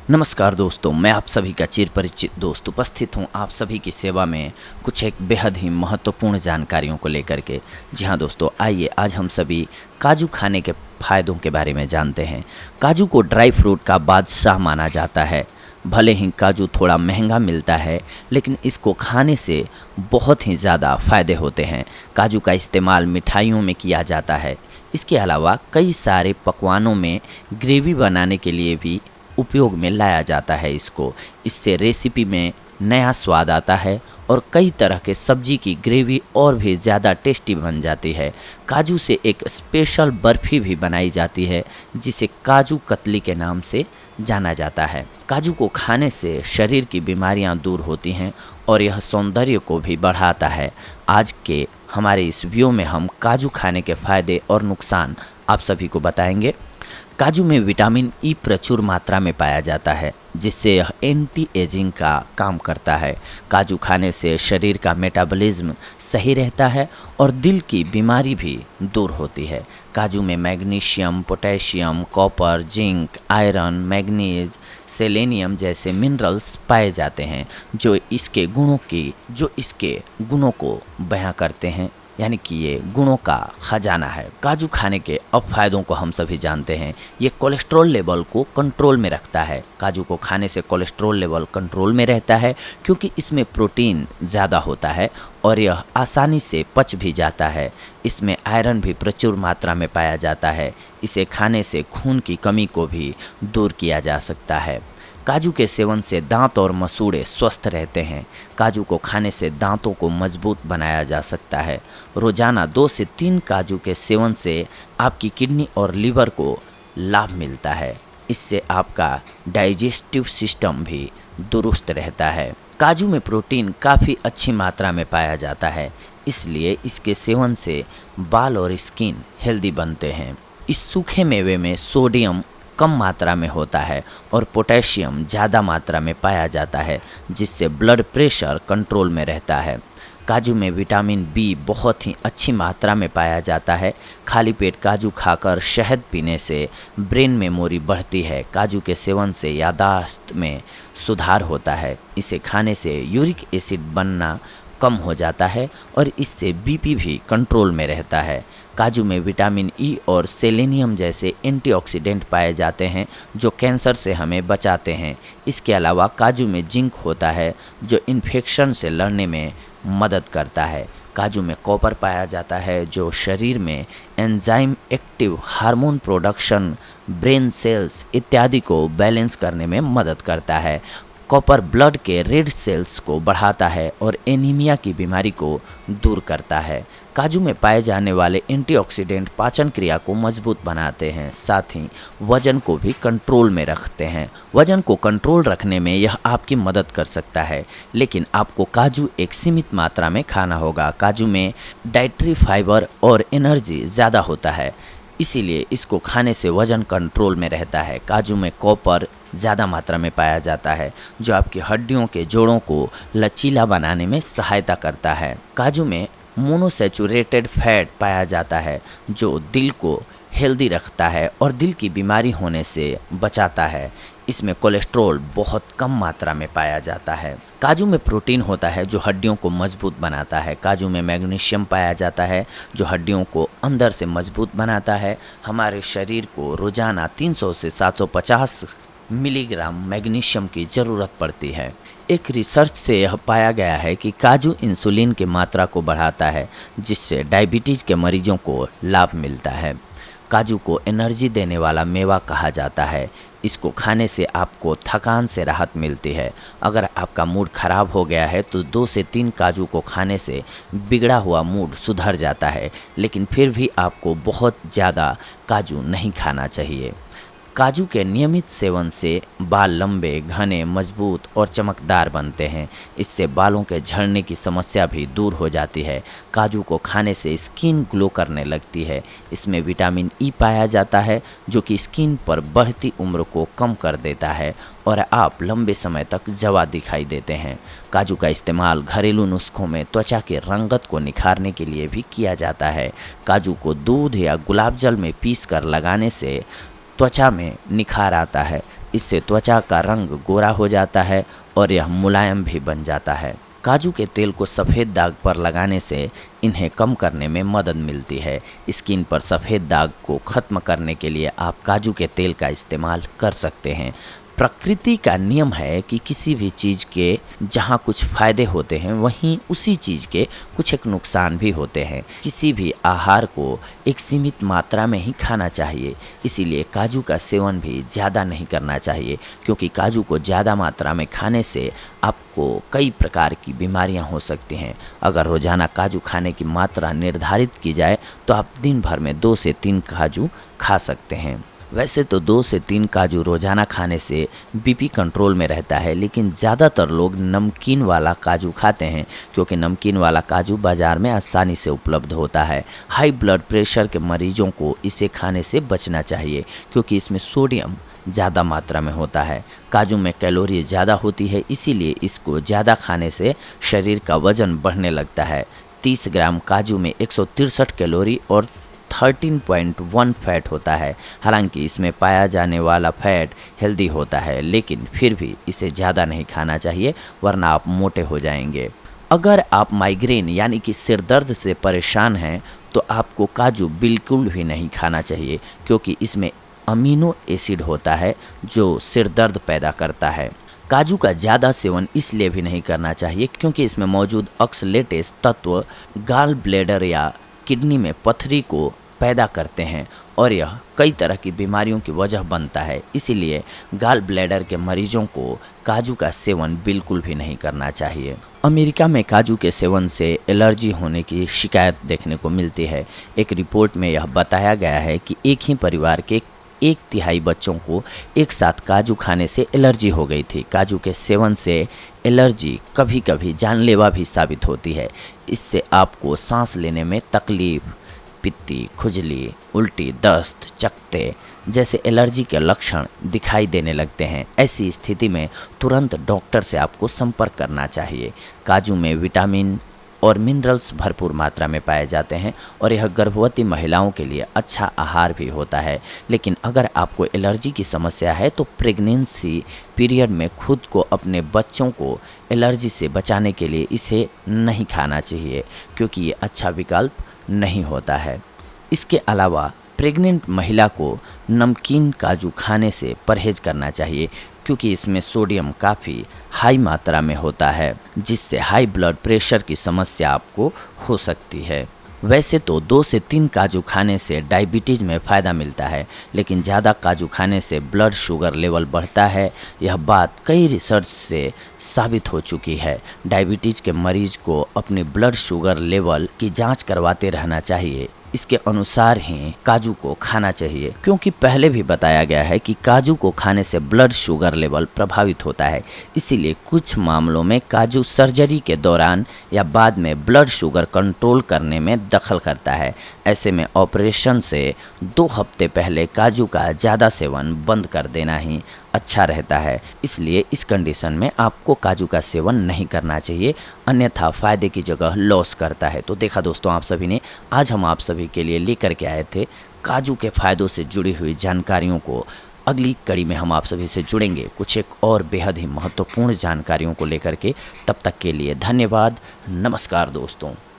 नमस्कार दोस्तों, मैं आप सभी का चिर परिचित दोस्त उपस्थित हूं आप सभी की सेवा में कुछ एक बेहद ही महत्वपूर्ण जानकारियों को लेकर के। जी हाँ दोस्तों, आइए आज हम सभी काजू खाने के फ़ायदों के बारे में जानते हैं। काजू को ड्राई फ्रूट का बादशाह माना जाता है। भले ही काजू थोड़ा महंगा मिलता है, लेकिन इसको खाने से बहुत ही ज़्यादा फ़ायदे होते हैं। काजू का इस्तेमाल मिठाइयों में किया जाता है। इसके अलावा कई सारे पकवानों में ग्रेवी बनाने के लिए भी उपयोग में लाया जाता है इसको। इससे रेसिपी में नया स्वाद आता है और कई तरह के सब्जी की ग्रेवी और भी ज़्यादा टेस्टी बन जाती है। काजू से एक स्पेशल बर्फ़ी भी बनाई जाती है जिसे काजू कतली के नाम से जाना जाता है। काजू को खाने से शरीर की बीमारियां दूर होती हैं और यह सौंदर्य को भी बढ़ाता है। आज के हमारे इस वीडियो में हम काजू खाने के फ़ायदे और नुकसान आप सभी को बताएंगे। काजू में विटामिन ई प्रचुर मात्रा में पाया जाता है, जिससे यह एंटी एजिंग का काम करता है। काजू खाने से शरीर का मेटाबॉलिज्म सही रहता है और दिल की बीमारी भी दूर होती है। काजू में magnesium, potassium, copper, zinc, iron, manganese, selenium जैसे मिनरल्स पाए जाते हैं जो इसके गुणों को बयां करते हैं, यानी कि ये गुणों का खजाना है। काजू खाने के अब फायदों को हम सभी जानते हैं। ये कोलेस्ट्रॉल लेवल को कंट्रोल में रखता है। काजू को खाने से कोलेस्ट्रॉल लेवल कंट्रोल में रहता है क्योंकि इसमें प्रोटीन ज़्यादा होता है और यह आसानी से पच भी जाता है। इसमें आयरन भी प्रचुर मात्रा में पाया जाता है। इसे खाने से खून की कमी को भी दूर किया जा सकता है। काजू के सेवन से दांत और मसूड़े स्वस्थ रहते हैं। काजू को खाने से दांतों को मजबूत बनाया जा सकता है। रोजाना 2 से 3 काजू के सेवन से आपकी किडनी और लीवर को लाभ मिलता है। इससे आपका डाइजेस्टिव सिस्टम भी दुरुस्त रहता है। काजू में प्रोटीन काफ़ी अच्छी मात्रा में पाया जाता है, इसलिए इसके सेवन से बाल और स्किन हेल्दी बनते हैं। इस सूखे मेवे में सोडियम कम मात्रा में होता है और पोटेशियम ज़्यादा मात्रा में पाया जाता है, जिससे ब्लड प्रेशर कंट्रोल में रहता है। काजू में विटामिन बी बहुत ही अच्छी मात्रा में पाया जाता है। खाली पेट काजू खाकर शहद पीने से ब्रेन मेमोरी बढ़ती है। काजू के सेवन से याददाश्त में सुधार होता है। इसे खाने से यूरिक एसिड बनना कम हो जाता है और इससे बीपी भी कंट्रोल में रहता है। काजू में विटामिन ई और सेलेनियम जैसे एंटीऑक्सीडेंट पाए जाते हैं जो कैंसर से हमें बचाते हैं। इसके अलावा काजू में जिंक होता है जो इन्फेक्शन से लड़ने में मदद करता है। काजू में कॉपर पाया जाता है जो शरीर में enzyme active hormone production, brain cells इत्यादि को बैलेंस करने में मदद करता है। कॉपर ब्लड के रेड सेल्स को बढ़ाता है और एनीमिया की बीमारी को दूर करता है। काजू में पाए जाने वाले एंटीऑक्सीडेंट पाचन क्रिया को मजबूत बनाते हैं, साथ ही वजन को भी कंट्रोल में रखते हैं। वजन को कंट्रोल रखने में यह आपकी मदद कर सकता है, लेकिन आपको काजू एक सीमित मात्रा में खाना होगा। काजू में डाइटरी फाइबर और एनर्जी ज़्यादा होता है, इसीलिए इसको खाने से वजन कंट्रोल में रहता है। काजू में कॉपर ज़्यादा मात्रा में पाया जाता है जो आपकी हड्डियों के जोड़ों को लचीला बनाने में सहायता करता है। काजू में मोनोसैचुरेटेड फैट पाया जाता है जो दिल को हेल्दी रखता है और दिल की बीमारी होने से बचाता है। इसमें कोलेस्ट्रॉल बहुत कम मात्रा में पाया जाता है। काजू में प्रोटीन होता है जो हड्डियों को मजबूत बनाता है। काजू में मैग्नीशियम पाया जाता है जो हड्डियों को अंदर से मजबूत बनाता है। हमारे शरीर को रोजाना 300 से 750 मिलीग्राम मैग्नीशियम की ज़रूरत पड़ती है। एक रिसर्च से यह पाया गया है कि काजू इंसुलिन की मात्रा को बढ़ाता है, जिससे डायबिटीज़ के मरीजों को लाभ मिलता है। काजू को एनर्जी देने वाला मेवा कहा जाता है। इसको खाने से आपको थकान से राहत मिलती है। अगर आपका मूड खराब हो गया है तो 2 से 3 काजू को खाने से बिगड़ा हुआ मूड सुधर जाता है, लेकिन फिर भी आपको बहुत ज़्यादा काजू नहीं खाना चाहिए। काजू के नियमित सेवन से बाल लंबे, घने, मजबूत और चमकदार बनते हैं। इससे बालों के झड़ने की समस्या भी दूर हो जाती है। काजू को खाने से स्किन ग्लो करने लगती है। इसमें विटामिन ई पाया जाता है जो कि स्किन पर बढ़ती उम्र को कम कर देता है और आप लंबे समय तक जवान दिखाई देते हैं। काजू का इस्तेमाल घरेलू नुस्खों में त्वचा की रंगत को निखारने के लिए भी किया जाता है। काजू को दूध या गुलाब जल में पीस कर लगाने से त्वचा में निखार आता है। इससे त्वचा का रंग गोरा हो जाता है और यह मुलायम भी बन जाता है। काजू के तेल को सफ़ेद दाग पर लगाने से इन्हें कम करने में मदद मिलती है। स्किन पर सफ़ेद दाग को ख़त्म करने के लिए आप काजू के तेल का इस्तेमाल कर सकते हैं। प्रकृति का नियम है कि किसी भी चीज़ के जहाँ कुछ फ़ायदे होते हैं वहीं उसी चीज़ के कुछ एक नुकसान भी होते हैं। किसी भी आहार को एक सीमित मात्रा में ही खाना चाहिए, इसीलिए काजू का सेवन भी ज़्यादा नहीं करना चाहिए, क्योंकि काजू को ज़्यादा मात्रा में खाने से आपको कई प्रकार की बीमारियां हो सकती हैं। अगर रोज़ाना काजू खाने की मात्रा निर्धारित की जाए तो आप दिन भर में 2 से 3 काजू खा सकते हैं। वैसे तो 2 से 3 काजू रोज़ाना खाने से बीपी कंट्रोल में रहता है, लेकिन ज़्यादातर लोग नमकीन वाला काजू खाते हैं, क्योंकि नमकीन वाला काजू बाज़ार में आसानी से उपलब्ध होता है। हाई ब्लड प्रेशर के मरीजों को इसे खाने से बचना चाहिए, क्योंकि इसमें सोडियम ज़्यादा मात्रा में होता है। काजू में कैलोरी ज़्यादा होती है, इसीलिए इसको ज़्यादा खाने से शरीर का वज़न बढ़ने लगता है। 30 ग्राम काजू में 163 कैलोरी और 13.1 फैट होता है। हालांकि इसमें पाया जाने वाला फैट हेल्दी होता है, लेकिन फिर भी इसे ज़्यादा नहीं खाना चाहिए, वरना आप मोटे हो जाएंगे। अगर आप माइग्रेन यानी कि सिर दर्द से परेशान हैं तो आपको काजू बिल्कुल भी नहीं खाना चाहिए, क्योंकि इसमें अमीनो एसिड होता है जो सिर दर्द पैदा करता है। काजू का ज़्यादा सेवन इसलिए भी नहीं करना चाहिए क्योंकि इसमें मौजूद ऑक्सलेटेज तत्व गाल ब्लैडर या किडनी में पथरी को पैदा करते हैं और यह कई तरह की बीमारियों की वजह बनता है। इसीलिए गाल ब्लैडर के मरीजों को काजू का सेवन बिल्कुल भी नहीं करना चाहिए। अमेरिका में काजू के सेवन से एलर्जी होने की शिकायत देखने को मिलती है। एक रिपोर्ट में यह बताया गया है कि एक ही परिवार के 1/3 बच्चों को एक साथ काजू खाने से एलर्जी हो गई थी। काजू के सेवन से एलर्जी कभी कभी जानलेवा भी साबित होती है। इससे आपको सांस लेने में तकलीफ, पित्ती, खुजली, उल्टी, दस्त, चकत्ते जैसे एलर्जी के लक्षण दिखाई देने लगते हैं। ऐसी स्थिति में तुरंत डॉक्टर से आपको संपर्क करना चाहिए। काजू में विटामिन और मिनरल्स भरपूर मात्रा में पाए जाते हैं और यह गर्भवती महिलाओं के लिए अच्छा आहार भी होता है। लेकिन अगर आपको एलर्जी की समस्या है तो प्रेगनेंसी पीरियड में खुद को, अपने बच्चों को एलर्जी से बचाने के लिए इसे नहीं खाना चाहिए, क्योंकि ये अच्छा विकल्प नहीं होता है। इसके अलावा प्रेग्नेंट महिला को नमकीन काजू खाने से परहेज करना चाहिए, क्योंकि इसमें सोडियम काफ़ी हाई मात्रा में होता है, जिससे हाई ब्लड प्रेशर की समस्या आपको हो सकती है। वैसे तो 2 से 3 काजू खाने से डायबिटीज़ में फ़ायदा मिलता है, लेकिन ज़्यादा काजू खाने से ब्लड शुगर लेवल बढ़ता है। यह बात कई रिसर्च से साबित हो चुकी है। डायबिटीज़ के मरीज को अपने ब्लड शुगर लेवल की जांच करवाते रहना चाहिए। इसके अनुसार ही काजू को खाना चाहिए, क्योंकि पहले भी बताया गया है कि काजू को खाने से ब्लड शुगर लेवल प्रभावित होता है। इसीलिए कुछ मामलों में काजू सर्जरी के दौरान या बाद में ब्लड शुगर कंट्रोल करने में दखल करता है। ऐसे में ऑपरेशन से 2 हफ्ते पहले काजू का ज़्यादा सेवन बंद कर देना ही अच्छा रहता है। इसलिए इस कंडीशन में आपको काजू का सेवन नहीं करना चाहिए, अन्यथा फ़ायदे की जगह लॉस करता है। तो देखा दोस्तों, आप सभी ने, आज हम आप सभी के लिए लेकर के आए थे काजू के फ़ायदों से जुड़ी हुई जानकारियों को। अगली कड़ी में हम आप सभी से जुड़ेंगे कुछ एक और बेहद ही महत्वपूर्ण जानकारियों को लेकर के। तब तक के लिए धन्यवाद। नमस्कार दोस्तों।